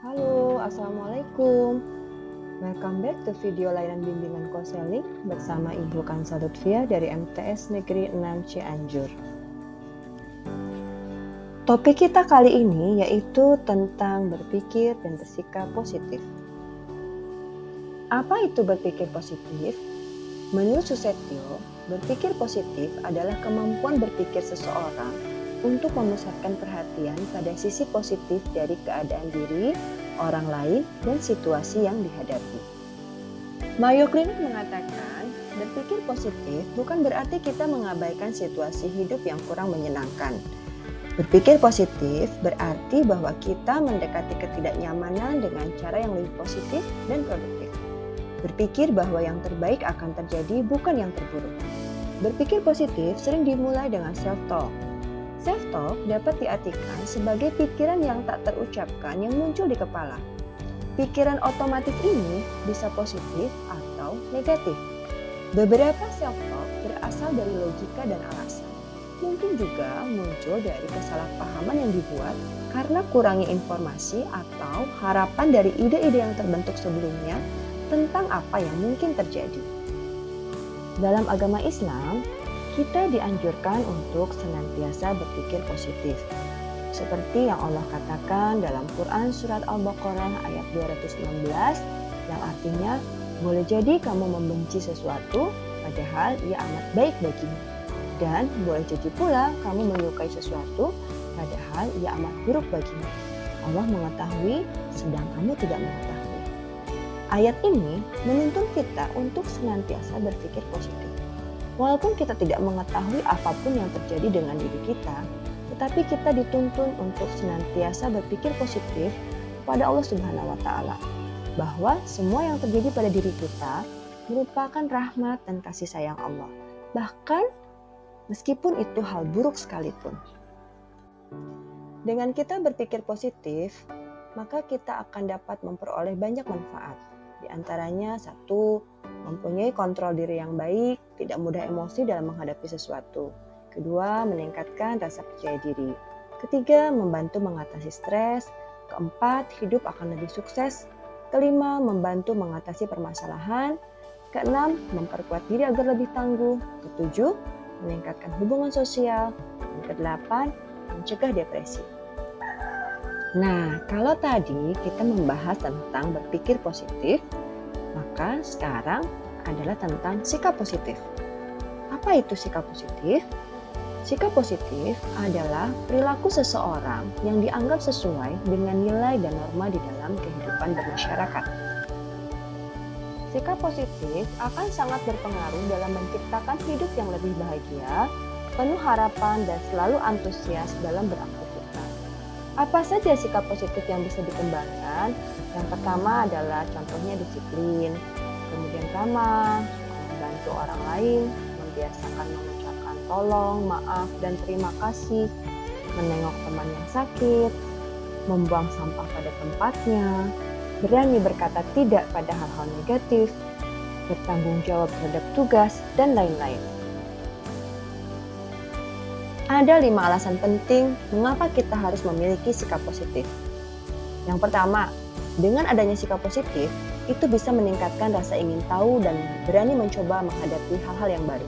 Halo, Assalamualaikum. Welcome back to video layanan bimbingan konseling bersama Ibu Kansa Lutfia dari MTS Negeri 6 Cianjur. Topik kita kali ini yaitu tentang berpikir dan bersikap positif. Apa itu berpikir positif? Menurut Susetio, berpikir positif adalah kemampuan berpikir seseorang untuk memusatkan perhatian pada sisi positif dari keadaan diri, orang lain, dan situasi yang dihadapi. Mayo Clinic mengatakan, berpikir positif bukan berarti kita mengabaikan situasi hidup yang kurang menyenangkan. Berpikir positif berarti bahwa kita mendekati ketidaknyamanan dengan cara yang lebih positif dan produktif. Berpikir bahwa yang terbaik akan terjadi, bukan yang terburuk. Berpikir positif sering dimulai dengan self-talk. Self-talk dapat diartikan sebagai pikiran yang tak terucapkan yang muncul di kepala. Pikiran otomatis ini bisa positif atau negatif. Beberapa self-talk berasal dari logika dan alasan. Mungkin juga muncul dari kesalahpahaman yang dibuat karena kurangnya informasi atau harapan dari ide-ide yang terbentuk sebelumnya tentang apa yang mungkin terjadi. Dalam agama Islam, kita dianjurkan untuk senantiasa berpikir positif. Seperti yang Allah katakan dalam Quran Surat Al-Baqarah ayat 216, yang artinya, boleh jadi kamu membenci sesuatu, padahal ia amat baik bagimu. Dan boleh jadi pula kamu menyukai sesuatu, padahal ia amat buruk bagimu. Allah mengetahui, sedang kamu tidak mengetahui. Ayat ini menuntun kita untuk senantiasa berpikir positif. Walaupun kita tidak mengetahui apapun yang terjadi dengan diri kita, tetapi kita dituntun untuk senantiasa berpikir positif pada Allah Subhanahu wa Ta'ala, bahwa semua yang terjadi pada diri kita merupakan rahmat dan kasih sayang Allah, bahkan meskipun itu hal buruk sekalipun. Dengan kita berpikir positif, maka kita akan dapat memperoleh banyak manfaat. Di antaranya, 1, mempunyai kontrol diri yang baik, tidak mudah emosi dalam menghadapi sesuatu. 2, meningkatkan rasa percaya diri. 3, membantu mengatasi stres. 4, hidup akan lebih sukses. 5, membantu mengatasi permasalahan. 6, memperkuat diri agar lebih tangguh. 7, meningkatkan hubungan sosial. 8, mencegah depresi. Nah, kalau tadi kita membahas tentang berpikir positif, maka sekarang adalah tentang sikap positif. Apa itu sikap positif? Sikap positif adalah perilaku seseorang yang dianggap sesuai dengan nilai dan norma di dalam kehidupan bermasyarakat. Sikap positif akan sangat berpengaruh dalam menciptakan hidup yang lebih bahagia, penuh harapan, dan selalu antusias dalam beraktivitas. Apa saja sikap positif yang bisa dikembangkan? Yang pertama adalah contohnya disiplin, kemudian ramah, membantu orang lain, membiasakan mengucapkan tolong, maaf, dan terima kasih, menengok teman yang sakit, membuang sampah pada tempatnya, berani berkata tidak pada hal-hal negatif, bertanggung jawab terhadap tugas, dan lain-lain. Ada 5 alasan penting mengapa kita harus memiliki sikap positif. Yang pertama, dengan adanya sikap positif, itu bisa meningkatkan rasa ingin tahu dan berani mencoba menghadapi hal-hal yang baru.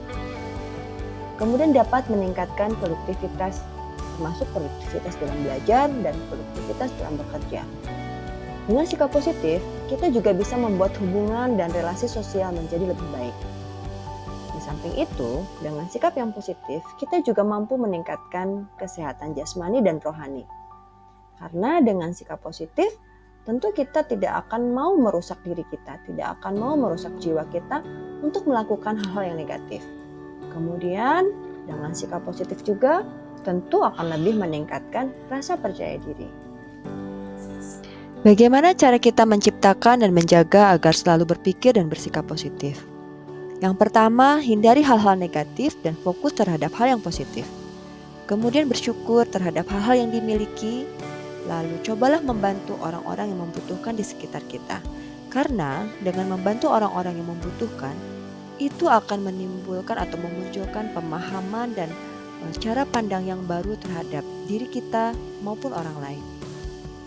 Kemudian dapat meningkatkan produktivitas, termasuk produktivitas dalam belajar dan produktivitas dalam bekerja. Dengan sikap positif, kita juga bisa membuat hubungan dan relasi sosial menjadi lebih baik. Di samping itu, dengan sikap yang positif, kita juga mampu meningkatkan kesehatan jasmani dan rohani. Karena dengan sikap positif, tentu kita tidak akan mau merusak diri kita, tidak akan mau merusak jiwa kita untuk melakukan hal-hal yang negatif. Kemudian, dengan sikap positif juga, tentu akan lebih meningkatkan rasa percaya diri. Bagaimana cara kita menciptakan dan menjaga agar selalu berpikir dan bersikap positif? Yang pertama, hindari hal-hal negatif dan fokus terhadap hal yang positif. Kemudian bersyukur terhadap hal-hal yang dimiliki, lalu cobalah membantu orang-orang yang membutuhkan di sekitar kita. Karena dengan membantu orang-orang yang membutuhkan, itu akan menimbulkan atau memunculkan pemahaman dan cara pandang yang baru terhadap diri kita maupun orang lain.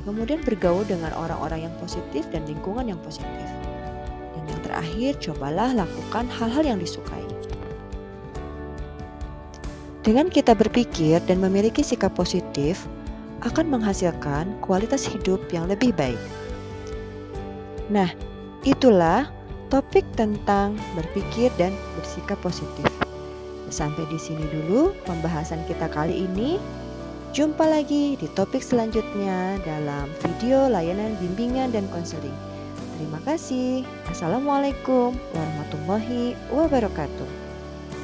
kemudian bergaul dengan orang-orang yang positif dan lingkungan yang positif. Dan yang terakhir, cobalah lakukan hal-hal yang disukai. Dengan kita berpikir dan memiliki sikap positif, akan menghasilkan kualitas hidup yang lebih baik. Nah, itulah topik tentang berpikir dan bersikap positif. Sampai di sini dulu pembahasan kita kali ini. Jumpa lagi di topik selanjutnya dalam video layanan bimbingan dan konseling. Terima kasih. Assalamualaikum warahmatullahi wabarakatuh.